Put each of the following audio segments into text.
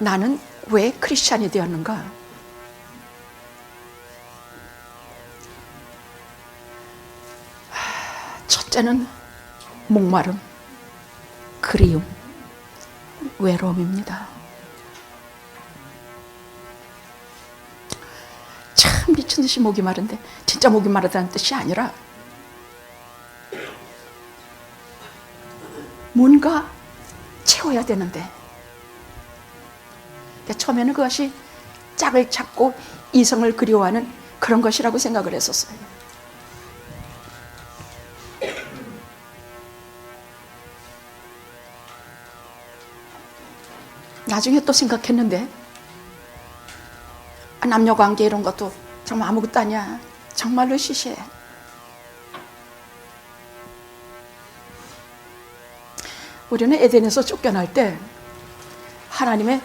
나는 왜 크리스찬이 되었는가? 첫째는 목마름, 그리움, 외로움입니다. 참 미친 듯이 목이 마른데 진짜 목이 마르다는 뜻이 아니라 뭔가 채워야 되는데 처음에는 그것이 짝을 찾고 이성을 그리워하는 그런 것이라고 생각을 했었어요. 나중에 또 생각했는데 남녀관계 이런 것도 정말 아무것도 아니야. 정말로 시시해. 우리는 에덴에서 쫓겨날 때 하나님의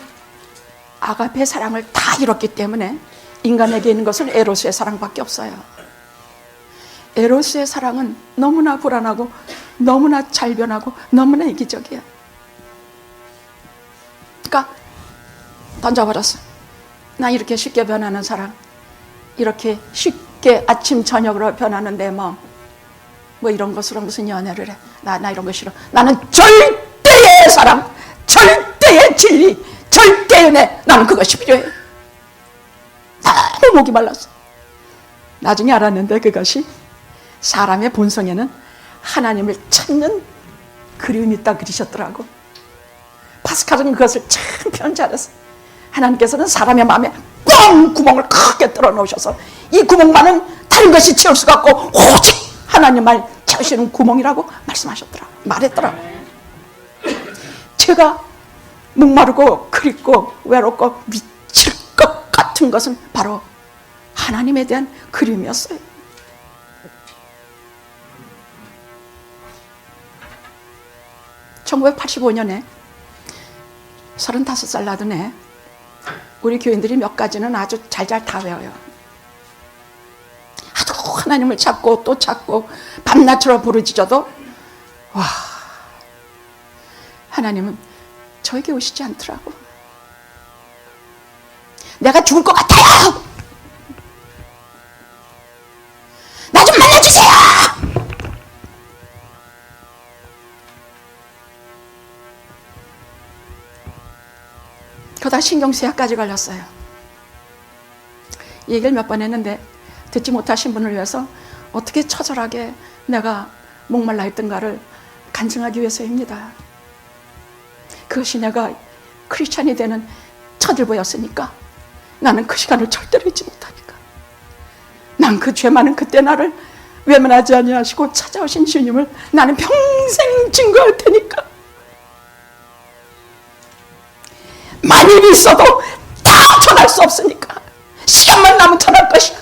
아가페 사랑을 다 잃었기 때문에 인간에게 있는 것은 에로스의 사랑밖에 없어요. 에로스의 사랑은 너무나 불안하고 너무나 잘 변하고 너무나 이기적이야. 그러니까 던져버렸어. 나 이렇게 쉽게 변하는 사랑, 이렇게 쉽게 아침 저녁으로 변하는데 뭐 이런 것으로 무슨 연애를 해. 나 이런 거 싫어. 나는 절대의 사랑, 절대의 진리, 절대의 은혜. 나는 그것이 필요해. 너무 목이 말랐어. 나중에 알았는데 그것이 사람의 본성에는 하나님을 찾는 그리움이 있다 그러셨더라고. 파스칼은 그것을 참 표현 잘했어. 하나님께서는 사람의 마음에 뻥 구멍을 크게 뚫어 놓으셔서 이 구멍만은 다른 것이 채울 수가 없고 오직 하나님만 채우시는 구멍이라고 말했더라. 제가 목마르고 그립고 외롭고 미칠 것 같은 것은 바로 하나님에 대한 그리움이었어요. (1985년에) 35살 나던 애, 우리 교인들이 몇 가지는 아주 잘잘 다 외워요. 하도 하나님을 찾고 또 찾고 밤낮으로 부르짖어도 와, 하나님은 저에게 오시지 않더라고. 내가 죽을 것 같아요. 나 좀 만나주세요. 그러다 신경쇠약까지 걸렸어요. 이 얘기를 몇 번 했는데 듣지 못하신 분을 위해서 어떻게 처절하게 내가 목말라 있던가를 간증하기 위해서입니다. 그것이 내가 크리스찬이 되는 첫 일보였으니까 나는 그 시간을 절대로 잊지 못하니까. 난 그 죄 많은 그때 나를 외면하지 아니하시고 찾아오신 주님을 나는 평생 증거할 테니까. 만일이 있어도 다 전할 수 없으니까 시간만 남으면 전할 것이야.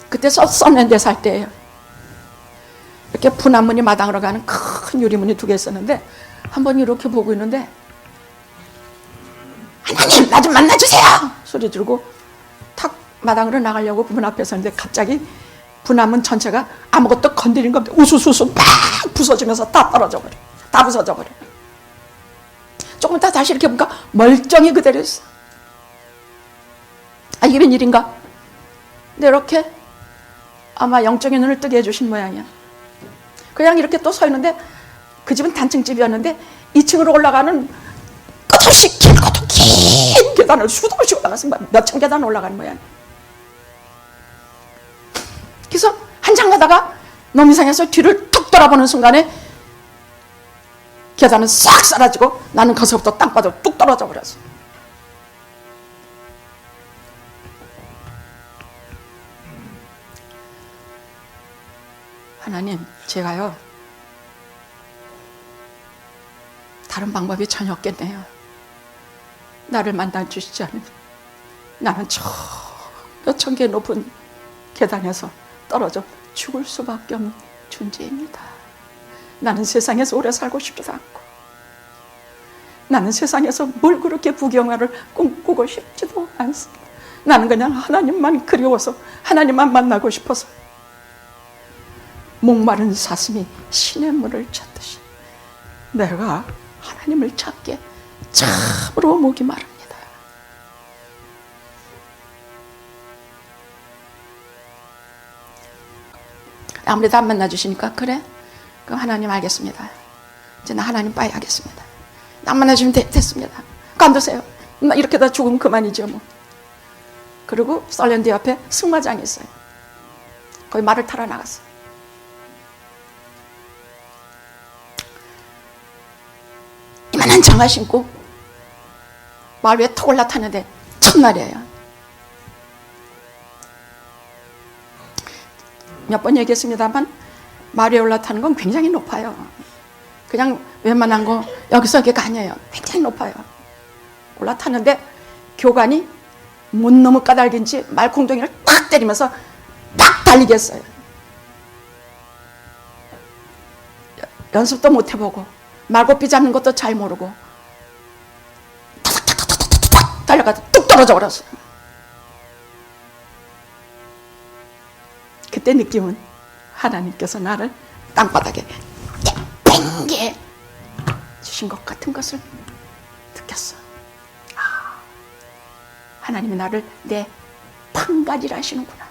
그때 썬랜드에 살 때예요. 이렇게 분한문이 마당으로 가는 큰 유리문이 2개 있었는데 한 번 이렇게 보고 있는데 하나님 나 좀 만나주세요 소리 지르고 탁 마당으로 나가려고 문 앞에 섰는데 갑자기 분한문 전체가 아무것도 건드린 것 없는데 우수수수 막 부서지면서 다 떨어져 버려. 다 부서져 버려. 조금 이따 다시 이렇게 보니까 멀쩡히 그대로 있어. 아, 이게 웬일인가? 근데 이렇게 아마 영적인 눈을 뜨게 해주신 모양이야. 그냥 이렇게 또 서 있는데 그 집은 단층집이었는데 2층으로 올라가는 끝없이 길고 긴 계단을 수도 없이 올라가서 몇천 계단 올라가는 모양이야. 그래서 한참 가다가 너무 이상해서 뒤를 툭 돌아보는 순간에 계단은 싹 사라지고 나는 거기서부터 땅바닥으로 뚝 떨어져 버렸어. 하나님, 제가요 다른 방법이 전혀 없겠네요. 나를 만나주시지 않으면 나는 저 몇천 개 높은 계단에서 떨어져 죽을 수밖에 없는 존재입니다. 나는 세상에서 오래 살고 싶지도 않고 나는 세상에서 뭘 그렇게 부경화를 꿈꾸고 싶지도 않습니다. 나는 그냥 하나님만 그리워서 하나님만 만나고 싶어서 목마른 사슴이 시냇물을 찾듯이 내가 하나님을 찾기에 참으로 목이 마릅니다. 아무래도 안 만나주시니까 그래? 그럼 하나님 알겠습니다. 이제 나 하나님 빠야겠습니다. 안 만나주면 됐습니다. 관두세요. 이렇게 다 죽으면 그만이죠 뭐. 그리고 썰랜드 옆에 승마장이 있어요. 거기 말을 타러 나갔어요. 이만한 장화 신고 말 위에 턱 올라타는데 첫날이에요. 몇 번 얘기했습니다만 말 위에 올라타는 건 굉장히 높아요. 그냥 웬만한 거 여기서 여기가 아니에요. 굉장히 높아요. 올라타는데 교관이 못 너무 까닭인지 말콩덩이를 탁 때리면서 딱 달리게 했어요. 연습도 못 해보고 말고삐 잡는 것도 잘 모르고 탁탁탁탁탁탁 달려가서 뚝 떨어져 버렸어요. 그때 느낌은 하나님께서 나를 땅바닥에 뺑게 주신 것 같은 것을 느꼈어. 하나님이 나를 내 판가지라 하시는구나.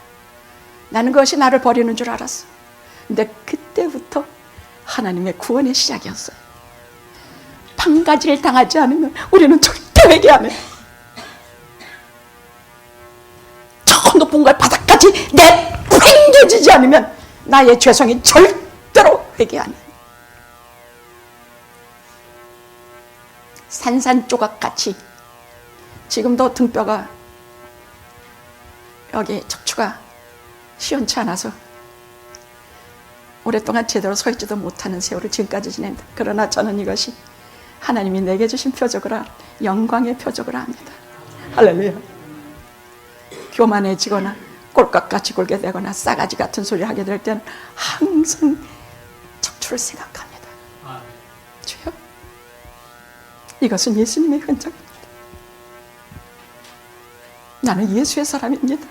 나는 그것이 나를 버리는 줄 알았어. 근데 그때부터 하나님의 구원의 시작이었어요. 판가지를 당하지 않으면 우리는 절대 회개 안 해. 저 높은 걸 바닥까지 내팽개지지 않으면 나의 죄성이 절대로 회개 안 해. 산산조각같이 지금도 등뼈가 여기 척추가 시원치 않아서 오랫동안 제대로 서 있지도 못하는 세월을 지금까지 지낸다. 그러나 저는 이것이 하나님이 내게 주신 표적이라 영광의 표적이라 합니다. 할렐루야. 교만해지거나 꼴깍같이 굴게 되거나 싸가지 같은 소리 하게 될 때는 항상 척추를 생각합니다. 주여, 이것은 예수님의 흔적입니다. 나는 예수의 사람입니다.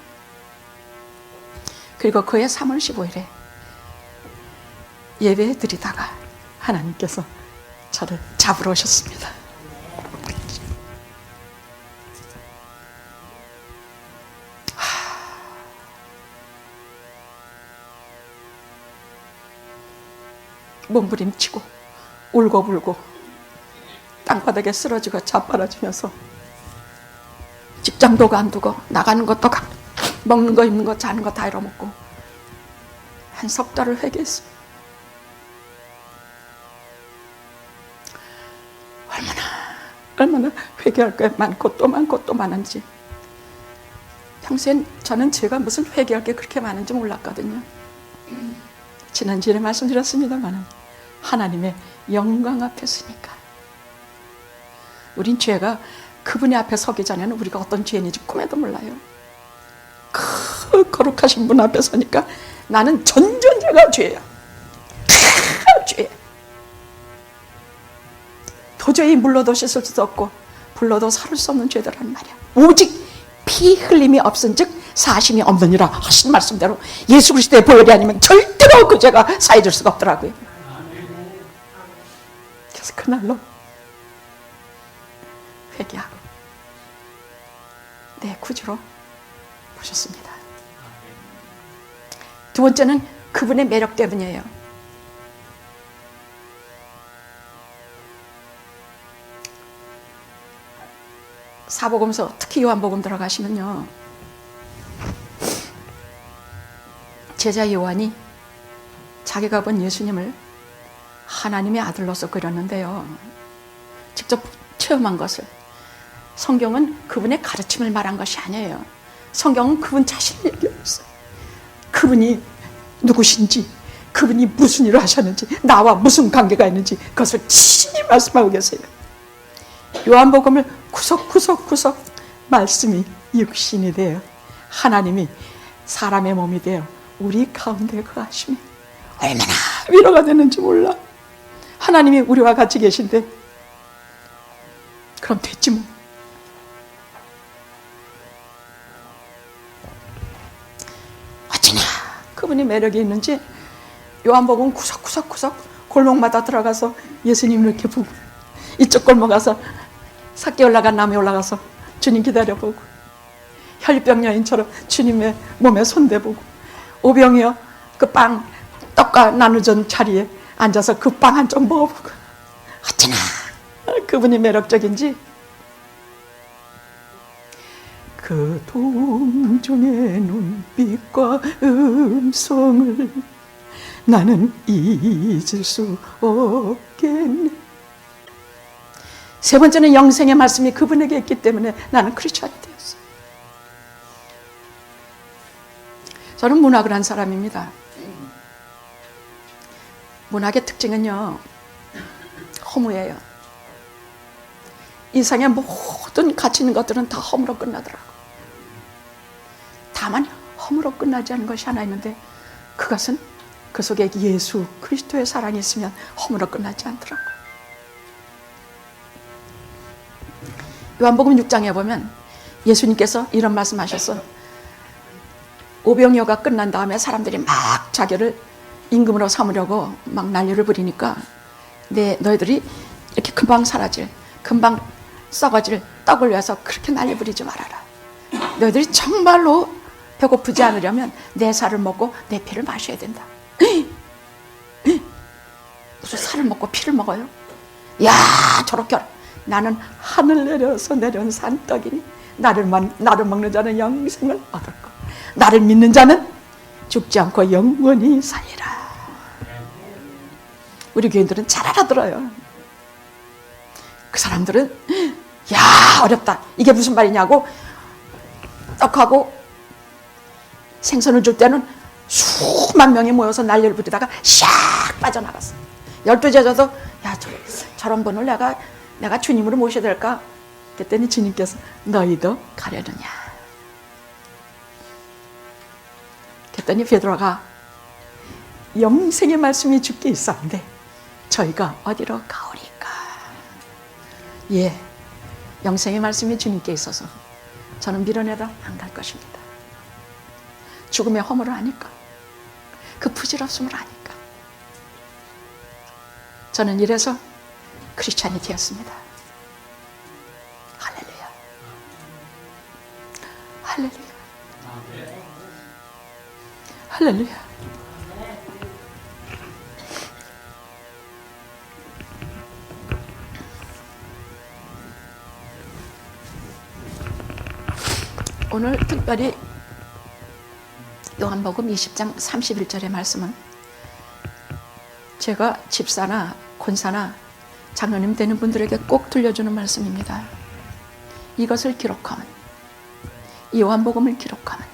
그리고 그해 3월 15일에 예배 드리다가 하나님께서 저를 잡으러 오셨습니다. 몸부림치고 울고불고 땅바닥에 쓰러지고 자빠라지면서 직장도 관두고 나가는 것도 먹는 거 입는 거 자는 거 다 잃어먹고 한 석 달을 회개했어요. 얼마나 회개할 게 많고 또 많고 또 많은지. 평소엔 저는 제가 무슨 회개할 게 그렇게 많은지 몰랐거든요. 지난주에 말씀드렸습니다만 하나님의 영광 앞에 서니까 우린 죄가 그분의 앞에 서기 전에는 우리가 어떤 죄인인지 꿈에도 몰라요. 그 거룩하신 분 앞에 서니까 나는 전전제가 죄야. 죄. 도저히 물러도 씻을 수도 없고 불러도 살을 수 없는 죄들란 말이야. 오직 피 흘림이 없은즉 사심이 없느니라 하신 말씀대로 예수 그리스도의 보혈이 아니면 절대로 그 죄가 사해질 수가 없더라고요. 그래서 그날로 회개하고 내 구주로 보셨습니다. 두 번째는 그분의 매력 때문이에요. 사복음서 특히 요한복음 들어가시면요, 제자 요한이 자기가 본 예수님을 하나님의 아들로서 그렸는데요, 직접 체험한 것을, 성경은 그분의 가르침을 말한 것이 아니에요. 성경은 그분 자신을 얘기하고 있어요. 그분이 누구신지, 그분이 무슨 일을 하셨는지, 나와 무슨 관계가 있는지 그것을 친히 말씀하고 계세요. 요한복음을 구석구석 말씀이 육신이 되어 하나님이 사람의 몸이 되어 우리 가운데 거하시면 얼마나 위로가 되는지 몰라. 하나님이 우리와 같이 계신데 그럼 됐지 뭐. 어찌나 그분이 매력이 있는지 요한복음 구석구석 골목마다 들어가서 예수님 이렇게 보고, 이쪽 골목 가서 삭개 올라간 나무에 올라가서 주님 기다려보고, 혈병 여인처럼 주님의 몸에 손대보고, 오병이어 그 떡과 나누전 자리에 앉아서 그 빵 한 쪽 먹어보고, 어찌나 그분이 매력적인지 그 동정의 눈빛과 음성을 나는 잊을 수 없겠네. 세 번째는 영생의 말씀이 그분에게 있기 때문에 나는 크리스찬이 되었어요. 저는 문학을 한 사람입니다. 문학의 특징은요, 허무예요. 이 세상의 모든 가치 있는 것들은 다 허무로 끝나더라고. 다만 허무로 끝나지 않은 것이 하나 있는데, 그것은 그 속에 예수 그리스도의 사랑이 있으면 허무로 끝나지 않더라고. 요한복음 6장에 보면 예수님께서 이런 말씀하셨어. 오병이어가 끝난 다음에 사람들이 막 자기를 임금으로 삼으려고 막 난리를 부리니까 너희들이 이렇게 금방 사라질, 금방 썩어질 떡을 위해서 그렇게 난리 부리지 말아라. 너희들이 정말로 배고프지 않으려면 내 살을 먹고 내 피를 마셔야 된다. 무슨 살을 먹고 피를 먹어요? 야, 저렇게 나는 하늘 내려서 내려온 산떡이니 나를 먹는 자는 영생을 얻을 것, 나를 믿는 자는 죽지 않고 영원히 살리라. 우리 교인들은 잘 알아들어요. 그 사람들은 야, 어렵다, 이게 무슨 말이냐고 떡하고 생선을 줄 때는 수만 명이 모여서 난리를 부리다가 샥 빠져나갔어. 12제자도 야, 저런 분을 내가 주님으로 모셔야 될까? 그랬더니 주님께서 너희도 가려느냐? 그랬더니 베드로가 영생의 말씀이 주께 있었는데 저희가 어디로 가오리까? 예, 영생의 말씀이 주님께 있어서 저는 밀어내다 안 갈 것입니다. 죽음의 허물을 아니까, 그 부질없음을 아니까. 저는 이래서 크리스찬이 되었습니다. 할렐루야. 할렐루야. 할렐루야. 오늘 특별히 요한복음 20장 31절의 말씀은 제가 집사나 권사나 장로님 되는 분들에게 꼭 들려주는 말씀입니다. 이것을 기록하면, 이 요한복음을 기록하면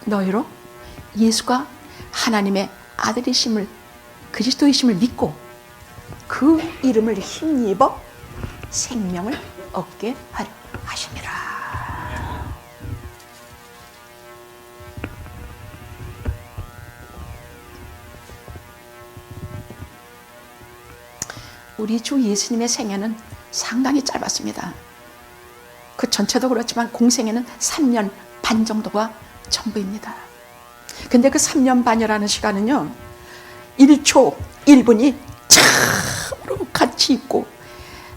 너희로 예수가 하나님의 아들이심을, 그리스도이심을 믿고 그 이름을 힘입어 생명을 얻게 하려 하심이라. 우리 주 예수님의 생애는 상당히 짧았습니다. 그 전체도 그렇지만 공생애는 3년 반 정도가 전부입니다. 근데 그 3년 반이라는 시간은요, 1초 1분이 참으로 가치 있고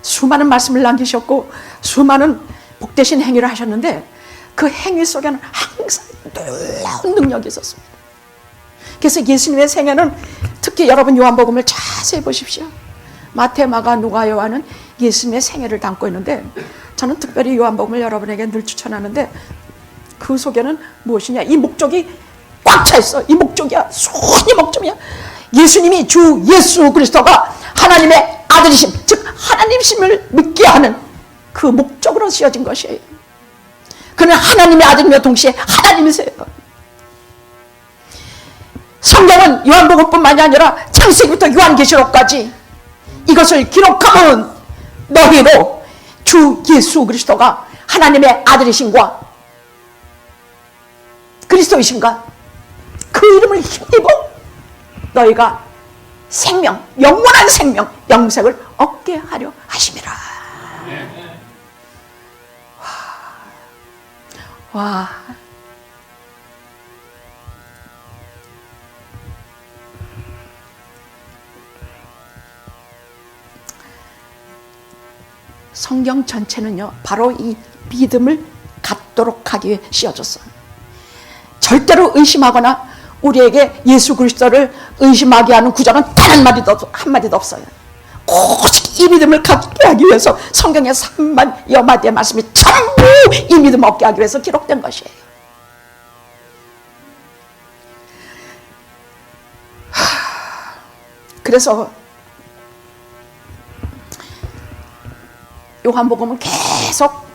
수많은 말씀을 남기셨고 수많은 복되신 행위를 하셨는데 그 행위 속에는 항상 놀라운 능력이 있었습니다. 그래서 예수님의 생애는 특히 여러분 요한복음을 자세히 보십시오. 마태, 마가, 누가, 요한은 예수님의 생애를 담고 있는데 저는 특별히 요한복음을 여러분에게 늘 추천하는데 그 속에는 무엇이냐, 이 목적이 꽉 차 있어. 이 목적이야. 순이 목적이야. 예수님이 주 예수 그리스도가 하나님의 아들이심, 즉 하나님심을 믿게 하는 그 목적으로 쓰여진 것이에요. 그는 하나님의 아들이며 동시에 하나님이세요. 성경은 요한복음뿐만이 아니라 창세기부터 요한계시록까지 이것을 기록하면 너희로 주 예수 그리스도가 하나님의 아들이신과 그리스도이신가 그 이름을 힘입어 너희가 생명, 영원한 생명, 영생을 얻게 하려 하심이라. 와. 성경 전체는요 바로 이 믿음을 갖도록 하기 위해 씌워졌어요. 절대로 의심하거나 우리에게 예수 그리스도를 의심하게 하는 구절은 단 한마디도 없어요. 오직 이 믿음을 갖게 하기 위해서 성경의 3만여 마디의 말씀이 전부 이 믿음 얻게 하기 위해서 기록된 것이에요. 그래서 요한복음은 계속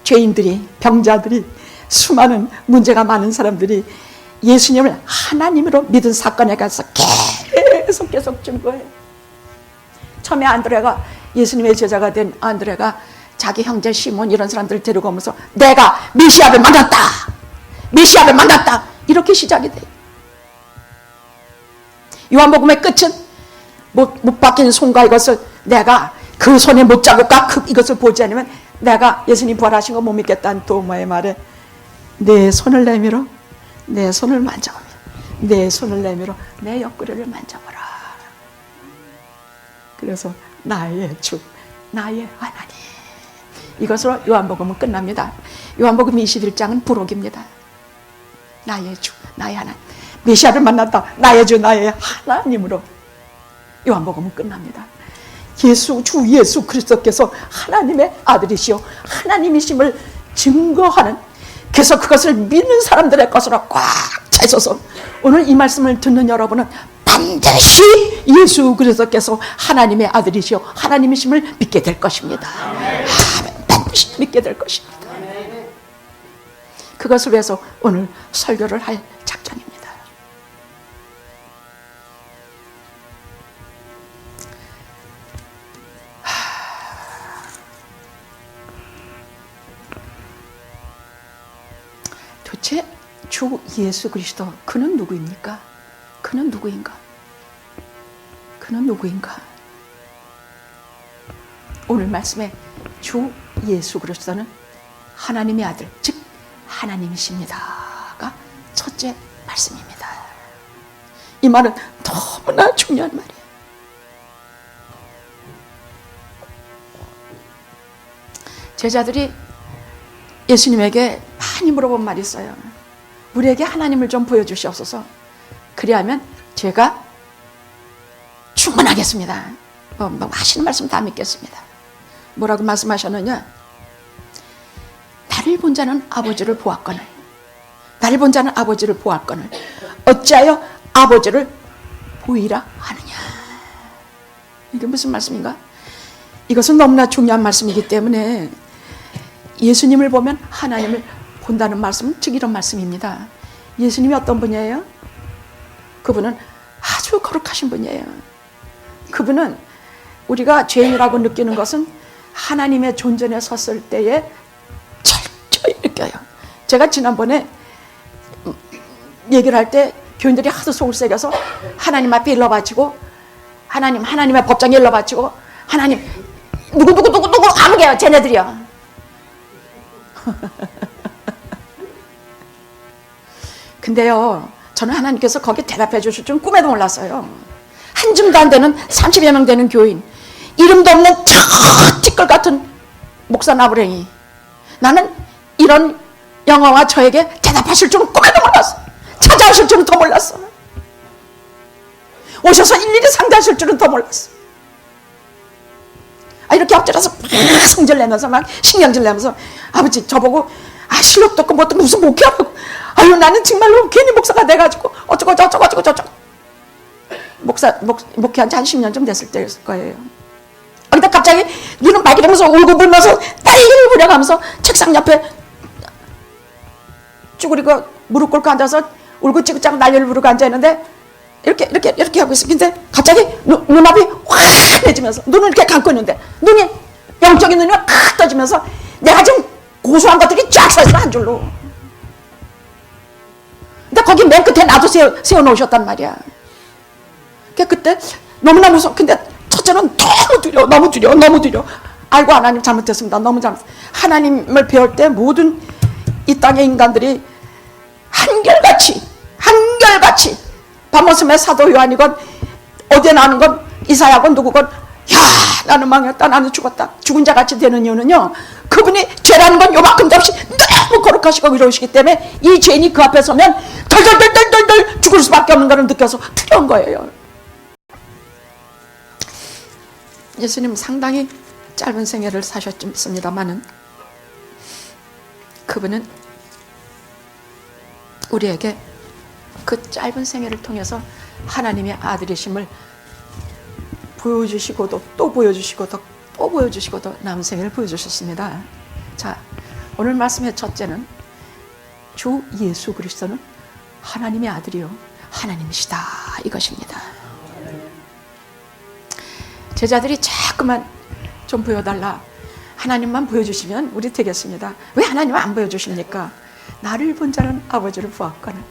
죄인들이, 병자들이, 수많은 문제가 많은 사람들이 예수님을 하나님으로 믿은 사건에 가서 계속 준 거예요. 처음에 안드레가, 예수님의 제자가 된 안드레가 자기 형제 시몬 이런 사람들을 데리고 오면서 내가 메시아를 만났다, 메시아를 만났다, 이렇게 시작이 돼요. 요한복음의 끝은 못 박힌 손과 이것을 내가 그 손에 못 자국과 이것을 보지 않으면 내가 예수님 부활하신 거 못 믿겠다는 도마의 말에 내 손을 내밀어 내 손을 만져보며 내 손을 내밀어 내 옆구리를 만져보라. 그래서 나의 주, 나의 하나님. 이것으로 요한복음은 끝납니다. 요한복음 21장은 부록입니다. 나의 주, 나의 하나님. 메시아를 만났다. 나의 주, 나의 하나님으로 요한복음은 끝납니다. 주 예수 그리스도께서 하나님의 아들이시오 하나님이심을 증거하는, 그래서 그것을 믿는 사람들의 것으로 꽉 차 있어서 오늘 이 말씀을 듣는 여러분은 반드시 예수 그리스도께서 하나님의 아들이시오 하나님이심을 믿게 될 것입니다. 반드시 믿게 될 것입니다. 그것을 위해서 오늘 설교를 할 작정입니다. 도대체 주 예수 그리스도, 그는 누구입니까? 그는 누구인가? 그는 누구인가? 오늘 말씀에 주 예수 그리스도는 하나님의 아들, 즉 하나님이십니다가 첫째 말씀입니다. 이 말은 너무나 중요한 말이에요. 제자들이 예수님에게 많이 물어본 말이 있어요. 우리에게 하나님을 좀 보여주시옵소서. 그리하면 제가 충분하겠습니다. 하시는 말씀 다 믿겠습니다. 뭐라고 말씀하셨느냐? 나를 본 자는 아버지를 보았거늘, 나를 본 자는 아버지를 보았거늘 어찌하여 아버지를 보이라 하느냐. 이게 무슨 말씀인가? 이것은 너무나 중요한 말씀이기 때문에 예수님을 보면 하나님을 본다는 말씀은 즉 이런 말씀입니다. 예수님이 어떤 분이에요? 그분은 아주 거룩하신 분이에요. 그분은 우리가 죄인이라고 느끼는 것은 하나님의 존전에 섰을 때에 철저히 느껴요. 제가 지난번에 얘기를 할 때 교인들이 하도 속을 새겨서 하나님 앞에 일러바치고 하나님의 법정에 일러바치고 하나님 누구 아무개요 쟤네들이요. 근데요, 저는 하나님께서 거기 대답해 주실 줄은 꿈에도 몰랐어요. 한 줌도 안 되는 30여 명 되는 교인, 이름도 없는 찌끌 같은 목사 나부랭이, 나는 이런 영화와 저에게 대답하실 줄은 꿈에도 몰랐어. 찾아오실 줄은 더 몰랐어. 오셔서 일일이 상대하실 줄은 더 몰랐어. 이렇게 엎드려서 성질 내면서 막 신경질 내면서 아버지 저보고 실력도 없고 뭐 무슨 목회하라고, 아유 나는 정말로 괜히 목사가 돼가지고 어쩌고 저쩌고 목회한 지 한 10년 좀 됐을 때였을 거예요. 근데 갑자기 눈은 빨개지면서 울고 불면서 딸기를 부려가면서 책상 옆에 쭈그리고 무릎 꿇고 앉아서 울고 찌긋찌긋 난리를 부르고 앉아있는데 이렇게 하고 있어. 근데 갑자기 눈앞이 환해지면서 눈을 이렇게 감고 있는데 눈이, 영적인 눈이 확 떠지면서 내가 지금 고소한 것들이 쫙 서있어 한 줄로. 근데 거기 맨 끝에 나도 세워놓으셨단 말이야. 그때 너무나 무서워. 근데 첫째는 너무 두려워. 아이고 하나님 잘못했습니다. 너무 잘못했습니다. 하나님을 배울 때 모든 이 땅의 인간들이 한결같이 바모스의 사도 요한이건 어디에 나오는 건 이사야건 누구건 야, 나는 망했다, 나는 죽었다, 죽은 자 같이 되는 이유는요, 그분이 죄라는 건 요만큼도 없이 너무 거룩하시고 의로우시기 때문에 이 죄인이 그 앞에 서면 덜덜덜덜덜 죽을 수밖에 없는 것을 느껴서 두려운 거예요. 예수님 상당히 짧은 생애를 사셨습니다마는 그분은 우리에게 그 짧은 생애를 통해서 하나님의 아들이심을 보여주시고도 또 보여주시고도 또 보여주시고도 남은 생애를 보여주셨습니다. 자, 오늘 말씀의 첫째는 주 예수 그리스도는 하나님의 아들이요 하나님이시다, 이것입니다. 제자들이 자꾸만 좀 보여달라, 하나님만 보여주시면 우리 되겠습니다. 왜 하나님 안 보여주십니까? 나를 본 자는 아버지를 보았거늘.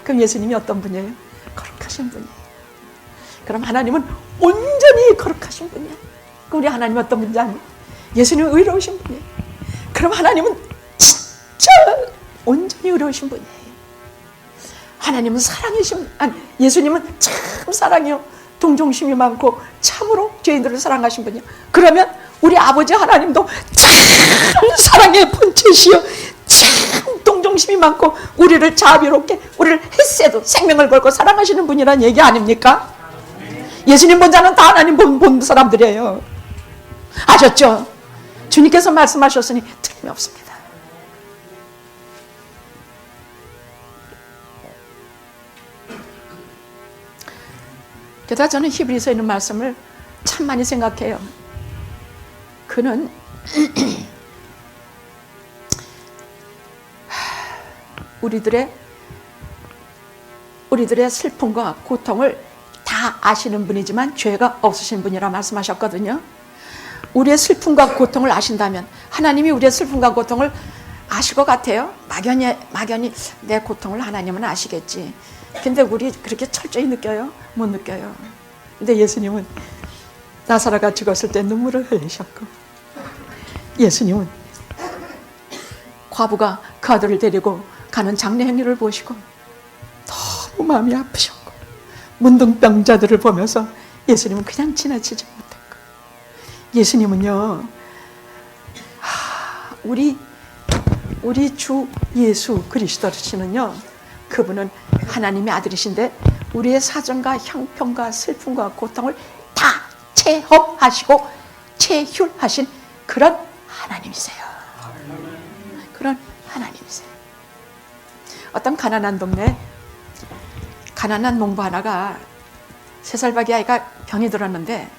그럼 예수님이 어떤 분이에요? 거룩하신 분이에요. 그럼 하나님은 온전히 거룩하신 분이에요. 그럼 우리 하나님 어떤 분인지 아니? 예수님은 의로우신 분이에요. 그럼 하나님은 진짜 온전히 의로우신 분이에요. 하나님은 사랑이신, 아니 예수님은 참 사랑이요, 동정심이 많고 참으로 죄인들을 사랑하신 분이요. 그러면 우리 아버지 하나님도 참 사랑의 본체시요, 참 동정심이 많고 우리를 자비롭게, 우리를 햇새도 생명을 걸고 사랑하시는 분이란 얘기 아닙니까? 예수님 본 자는 다 하나님 본 사람들이에요. 아셨죠? 주님께서 말씀하셨으니 틀림이 없습니다. 게다가 저는 히브리서에 있는 말씀을 참 많이 생각해요. 그는 우리들의 슬픔과 고통을 다 아시는 분이지만 죄가 없으신 분이라 말씀하셨거든요. 우리의 슬픔과 고통을 아신다면 하나님이 우리의 슬픔과 고통을 아실 것 같아요. 막연히 내 고통을 하나님은 아시겠지. 근데 우리 그렇게 철저히 느껴요? 못 느껴요. 근데 예수님은 나사로가 죽었을 때 눈물을 흘리셨고, 예수님은 과부가 그 아들을 데리고 가는 장례 행위를 보시고 너무 마음이 아프셨고, 문둥병자들을 보면서 예수님은 그냥 지나치지 못했고, 예수님은요, 우리 주 예수 그리스도시는요, 그분은 하나님의 아들이신데 우리의 사정과 형편과 슬픔과 고통을 다 체험하시고 체휼하신 그런 하나님이세요. 그런 하나님이세요. 어떤 가난한 동네에 가난한 농부 하나가 3살밖에 아이가 병이 들었는데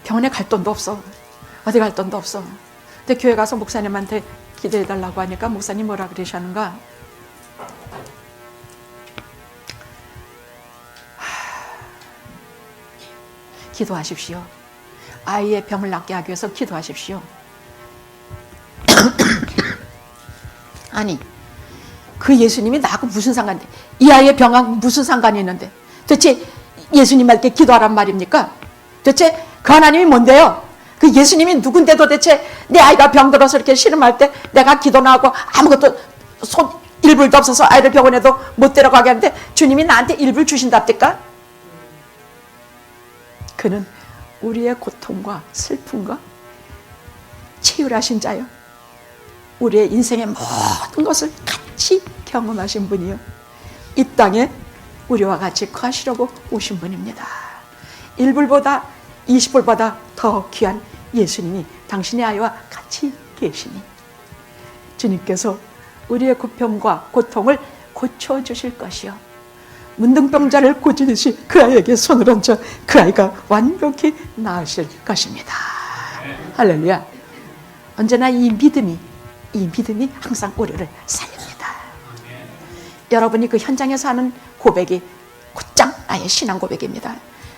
병원에 갈 돈도 없어. 어디 갈 돈도 없어. 근데 교회 가서 목사님한테 기도해달라고 하니까 목사님 뭐라 그러셨는가? 기도하십시오. 아이의 병을 낫게 하기 위해서 기도하십시오. 아니, 그 예수님이 나하고 무슨 상관인데, 이 아이의 병하고 무슨 상관이 있는데 도대체 예수님한테 기도하란 말입니까? 도대체 그 하나님이 뭔데요? 그 예수님이 누군데 도대체 내 아이가 병들어서 이렇게 신음할 때 내가 기도나 하고 아무것도 손 1불도 없어서 아이를 병원에도 못 데려가게 하는데 주님이 나한테 1불 주신답니까? 그는 우리의 고통과 슬픔과 치유하신 자요, 우리의 인생의 모든 것을 같이 경험하신 분이요, 이 땅에 우리와 같이 거하시려고 오신 분입니다. 1불보다 20불보다 더 귀한 예수님이 당신의 아이와 같이 계시니 주님께서 우리의 고통과 고통을 고쳐주실 것이요, 문둥병자를 고치듯이 그 아이에게 손을 얹어 그 아이가 완벽히 나으실 것입니다. 할렐루야. 언제나 이 믿음이 항상 우리를 살립니다. 여러분이 그 현장에서 하는 고백이 곧장 나의 신앙 고백입니다.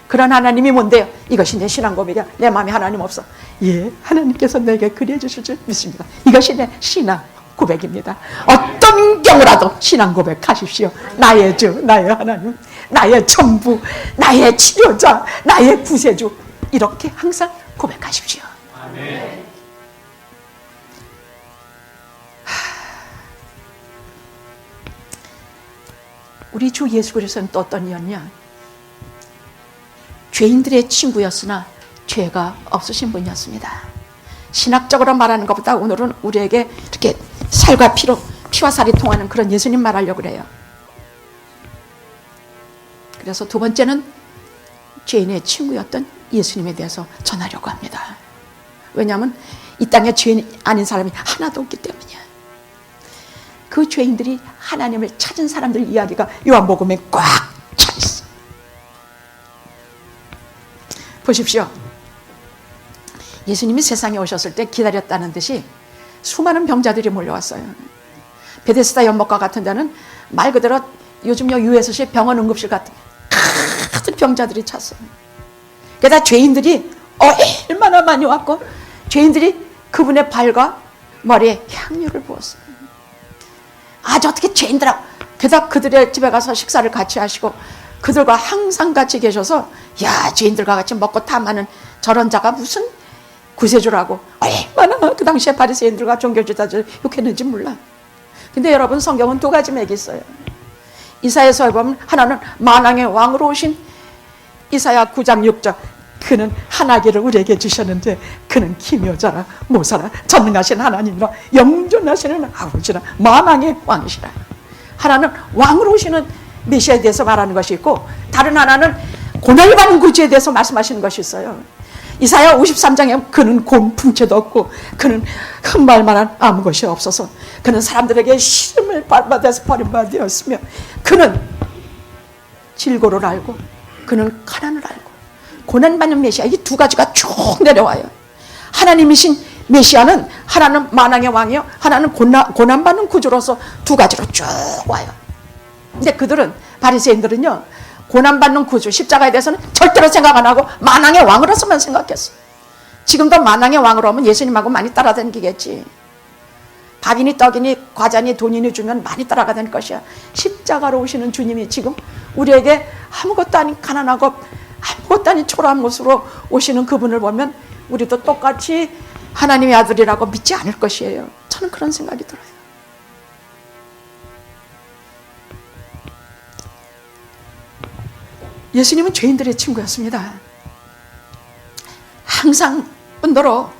그런 하나님이 뭔데요? 이것이 내 신앙 고백이야. 내 마음에 하나님 없어. 예, 하나님께서 내게 그리해 주실 줄 믿습니다. 이것이 내 신앙 고백입니다. 어떤 경우라도 신앙 고백하십시오. 나의 주, 나의 하나님, 나의 전부, 나의 치료자, 나의 구세주, 이렇게 항상 고백하십시오. 아멘. 우리 주 예수 그리스도는 또 어떤 이였냐? 죄인들의 친구였으나 죄가 없으신 분이었습니다. 신학적으로 말하는 것보다 오늘은 우리에게 이렇게 살과 피와 살이 통하는 그런 예수님 말하려고 그래요. 그래서 두 번째는 죄인의 친구였던 예수님에 대해서 전하려고 합니다. 왜냐하면 이 땅에 죄인 아닌 사람이 하나도 없기 때문이야. 그 죄인들이 하나님을 찾은 사람들 이야기가 요한복음에 꽉 차 있어. 보십시오. 예수님이 세상에 오셨을 때 기다렸다는 듯이 수많은 병자들이 몰려왔어요. 베데스다 연못가 같은 데는 말 그대로 요즘 유에서시 병원 응급실 같은 큰 병자들이 찼어요. 게다가 죄인들이 얼마나 많이 왔고 죄인들이 그분의 발과 머리에 향유를 부었어요. 아주 어떻게 죄인들하고, 게다가 그들의 집에 가서 식사를 같이 하시고 그들과 항상 같이 계셔서, 야, 죄인들과 같이 먹고 탐하는 저런 자가 무슨 구세주라고 얼마나 그 당시에 바리새인들과 종교지도자들 욕했는지 몰라. 근데 여러분, 성경은 두 가지 맥이 있어요. 이사야서에 보면 하나는 만왕의 왕으로 오신 이사야 9장 6절, 그는 하나기를 우리에게 주셨는데 그는 기묘자라 모사라 전능하신 하나님이라 영존하시는 아버지라 만왕의 왕이시라. 하나는 왕으로 오시는 메시아에 대해서 말하는 것이 있고, 다른 하나는 고난을 받는 구주에 대해서 말씀하시는 것이 있어요. 이사야 53장에 그는 곤풍체도 없고 그는 흠말만한 아무 것이 없어서 그는 사람들에게 시름을 받아서 버림받았으며 그는 질고를 알고 그는 가난을 알고. 고난받는 메시아, 이 두 가지가 쭉 내려와요. 하나님이신 메시아는 하나는 만왕의 왕이요, 하나는 고난받는 구주로서 두 가지로 쭉 와요. 근데 그들은, 바리새인들은요, 고난받는 구주 십자가에 대해서는 절대로 생각 안 하고 만왕의 왕으로서만 생각했어. 지금도 만왕의 왕으로 하면 예수님하고 많이 따라다니겠지. 밥이니 떡이니 과자니 돈이니 주면 많이 따라가는 것이야. 십자가로 오시는 주님이 지금 우리에게 아무것도 아닌 가난하고 아무것도 아닌 초라한 모습으로 오시는 그분을 보면 우리도 똑같이 하나님의 아들이라고 믿지 않을 것이에요. 저는 그런 생각이 들어요. 예수님은 죄인들의 친구였습니다. 항상 은도로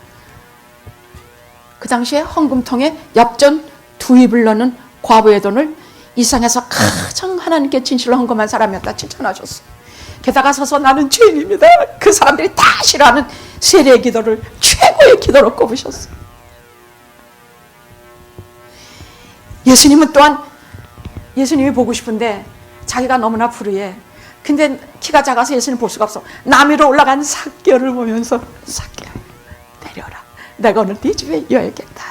그 당시에 헌금통에 엽전 2입을 넣는 과부의 돈을 이상에서 가장 하나님께 진실로 헌금한 사람이었다 칭찬하셨어요. 게다가 서서 나는 죄인입니다. 그 사람들이 다 싫어하는 세례의 기도를 최고의 기도로 꼽으셨어요. 예수님은 또한, 예수님이 보고 싶은데 자기가 너무나 불의해. 근데 키가 작아서 예수님 볼 수가 없어. 남 위로 올라간 삭개를 보면서, 삭개야 내려라, 내가 오늘 네 집에 여야겠다.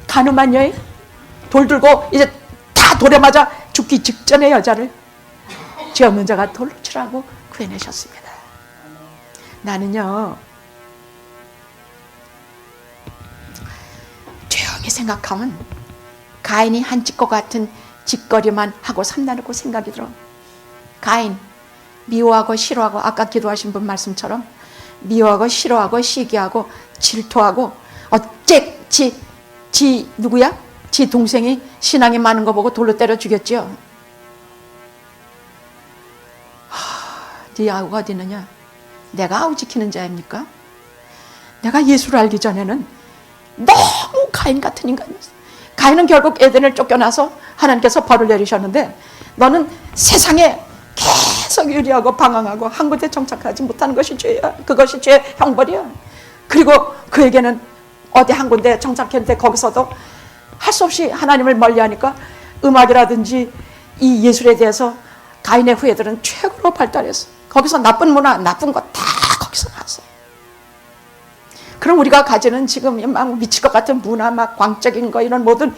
가늠한 여인, 돌 들고 이제 다 돌에 맞아 죽기 직전의 여자를 죄 없는 자가 돌로 치라고 구해내셨습니다. 나는요, 조용히 생각하면 가인이 한 짓과 같은 짓거리만 하고 산다고 생각이 들어. 가인, 미워하고 싫어하고, 아까 기도하신 분 말씀처럼 미워하고 싫어하고 시기하고 질투하고, 어째 지 누구야? 지 동생이 신앙이 많은 거 보고 돌로 때려 죽였죠. 네 아우가 어디 있느냐? 내가 아우 지키는 자입니까? 내가 예수를 알기 전에는 너무 가인 같은 인간이었어. 가인은 결국 에덴을 쫓겨나서 하나님께서 벌을 내리셨는데, 너는 세상에 계속 유리하고 방황하고 한 군데 정착하지 못하는 것이 죄야. 그것이 죄의 형벌이야. 그리고 그에게는 어디 한 군데 정착했는데 거기서도 할 수 없이 하나님을 멀리하니까 음악이라든지 이 예술에 대해서 가인의 후예들은 최고로 발달했어. 거기서 나쁜 문화, 나쁜 거 다 거기서 나왔어요. 그럼 우리가 가지는 지금 막 미칠 것 같은 문화, 막 광적인 거, 이런 모든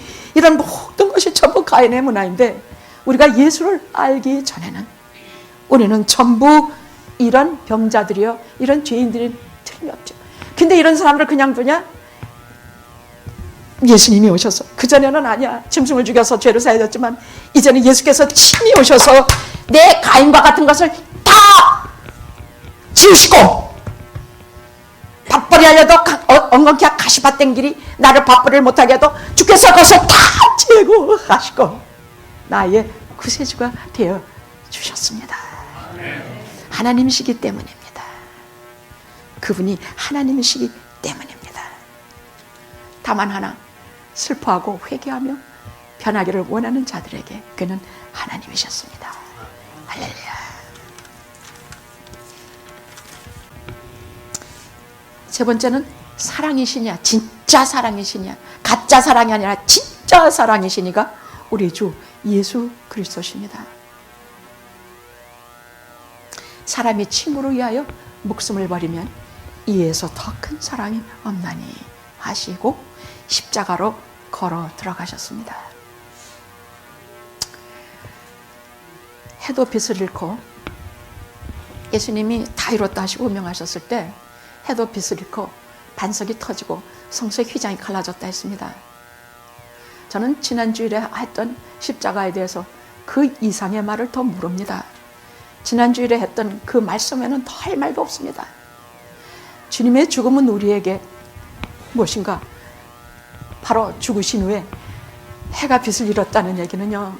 것이 전부 가인의 문화인데, 우리가 예수를 알기 전에는 우리는 전부 이런 병자들이요, 이런 죄인들이 틀림없죠. 근데 이런 사람들 그냥 두냐? 예수님이 오셔서, 그전에는 아니야, 짐승을 죽여서 죄를 사해줬지만 이제는 예수께서 친히 오셔서 내 가인과 같은 것을 다 지우시고, 밥벌이 하려도 엉겅퀴 가시밭된 길이 나를 밥벌이를 못하게 해도 주께서 그것을 다 제거하시고 나의 구세주가 되어 주셨습니다. 하나님이시기 때문입니다. 그분이 하나님이시기 때문입니다. 다만 하나, 슬퍼하고 회개하며 변하기를 원하는 자들에게 그는 하나님이셨습니다. 할렐루야. 세 번째는 사랑이시냐, 진짜 사랑이시냐, 가짜 사랑이 아니라 진짜 사랑이시니가 우리 주 예수 그리스도십니다. 사람이 친구를 위하여 목숨을 버리면 이에서 더 큰 사랑이 없나니 하시고 십자가로 걸어 들어가셨습니다. 해도 빛을 잃고 예수님이 다 이뤘다 하시고 운명하셨을 때 해도 빛을 잃고 반석이 터지고 성소의 휘장이 갈라졌다 했습니다. 저는 지난 주일에 했던 십자가에 대해서 그 이상의 말을 더 모릅니다. 지난 주일에 했던 그 말씀에는 더 할 말도 없습니다. 주님의 죽음은 우리에게 무엇인가? 바로 죽으신 후에 해가 빛을 잃었다는 얘기는요,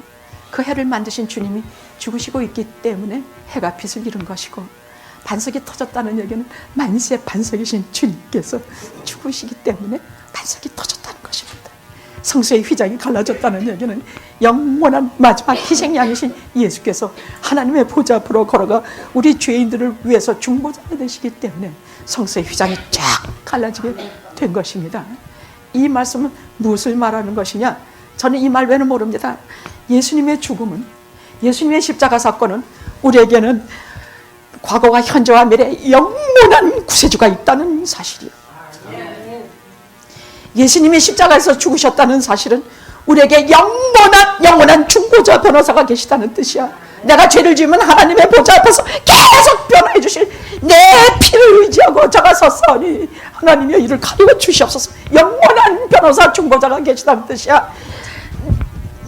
그 해를 만드신 주님이 죽으시고 있기 때문에 해가 빛을 잃은 것이고, 반석이 터졌다는 얘기는 만세 반석이신 주님께서 죽으시기 때문에 반석이 터졌다는 것입니다. 성소의 휘장이 갈라졌다는 얘기는 영원한 마지막 희생양이신 예수께서 하나님의 보좌 앞으로 걸어가 우리 죄인들을 위해서 중보자가 되시기 때문에 성소의 휘장이 쫙 갈라지게 된 것입니다. 이 말씀은 무엇을 말하는 것이냐? 저는 이 말 외에는 모릅니다. 예수님의 죽음은, 예수님의 십자가 사건은 우리에게는 과거와 현재와 미래에 영원한 구세주가 있다는 사실이요. 예수님이 십자가에서 죽으셨다는 사실은 우리에게 영원한 중보자 변호사가 계시다는 뜻이야. 내가 죄를 지으면 하나님의 보좌 앞에서 계속 변호해 주실 내 피를 의지하고 제가 섰사오니 하나님이여 이를 가리워 주시옵소서. 영원한 변호사 중보자가 계시다는 뜻이야.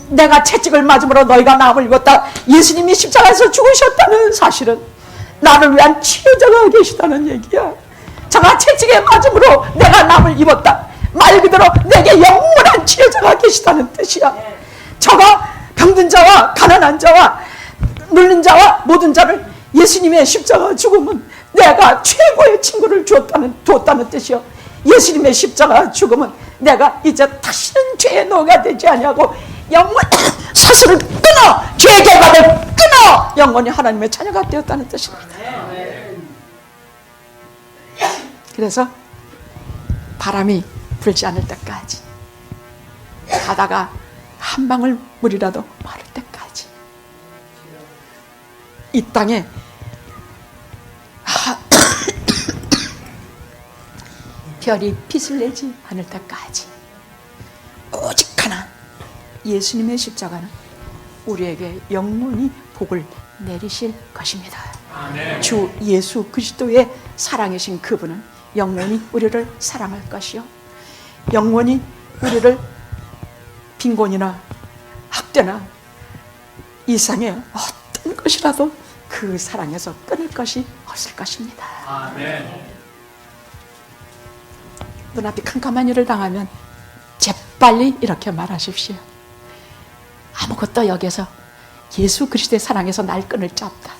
내가 채찍을 맞음으로 너희가 나음을 입었다. 예수님이 십자가에서 죽으셨다는 사실은 나를 위한 치료자가 계시다는 얘기야. 제가 채찍에 맞음으로 내가 나음을 입었다. 말 그대로 내게 영원한 치료자가 계시다는 뜻이야. 저가 병든 자와 가난한 자와 눌린 자와 모든 자를 예수님의 십자가 죽음은 내가 최고의 친구를 두었다는 뜻이요. 예수님의 십자가 죽음은 내가 이제 다시는 죄의 노예가 되지 아니하고 영원 사슬을 끊어, 죄의 결박을 끊어 영원히 하나님의 자녀가 되었다는 뜻입니다. 그래서 바람이 불지 않을 때까지, 바다가 한 방울 물이라도 마를 때까지, 이 땅에 별이 빛을 내지 않을 때까지 오직 하나, 예수님의 십자가는 우리에게 영원히 복을 내리실 것입니다. 아멘. 주 예수 그리스도의 사랑이신 그분은 영원히 우리를 사랑할 것이요, 영원히 우리를 빈곤이나 학대나 이상의 어떤 것이라도 그 사랑에서 끊을 것이 없을 것입니다. 아멘. 눈앞에 캄캄한 일을 당하면 재빨리 이렇게 말하십시오. 아무것도 여기서 예수 그리스도의 사랑에서 날 끊을 자 없다.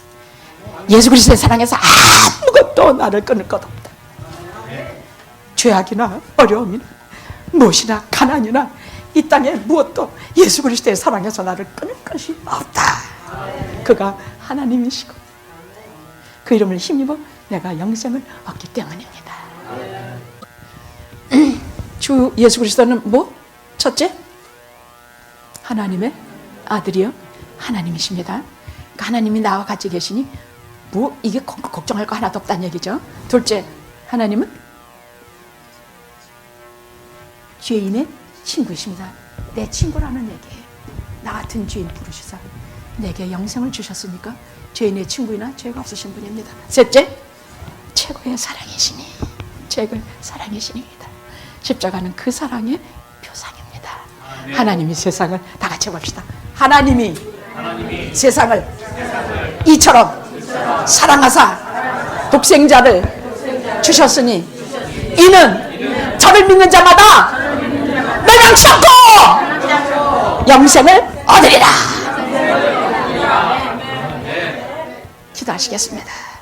예수 그리스도의 사랑에서 아무것도 나를 끊을 것 없다. 죄악이나 어려움이나 무엇이나 가난이나 이 땅에 무엇도 예수 그리스도의 사랑에서 나를 끊을 것이 없다. 그가 하나님이시고 그 이름을 힘입어 내가 영생을 얻기 때문입니다. 주 예수 그리스도는 뭐? 첫째, 하나님의 아들이요 하나님이십니다. 그러니까 하나님이 나와 같이 계시니 뭐 이게 걱정할 거 하나도 없다는 얘기죠. 둘째, 하나님은 죄인의 친구이십니다. 내 친구라는 얘기예요. 나 같은 죄인 부르시사 내게 영생을 주셨으니까 죄인의 친구이나 죄가 없으신 분입니다. 셋째, 최고의 사랑이시니, 최고의 사랑이시니입니다. 십자가는 그 사랑의 표상입니다. 아멘. 하나님이 세상을 다 같이 봅시다. 하나님이 세상을 이처럼 사랑하사 독생자를 주셨으니 이는 저를 믿는 자마다 멸망치 않고 영생을 얻으리라. 기도하시겠습니다.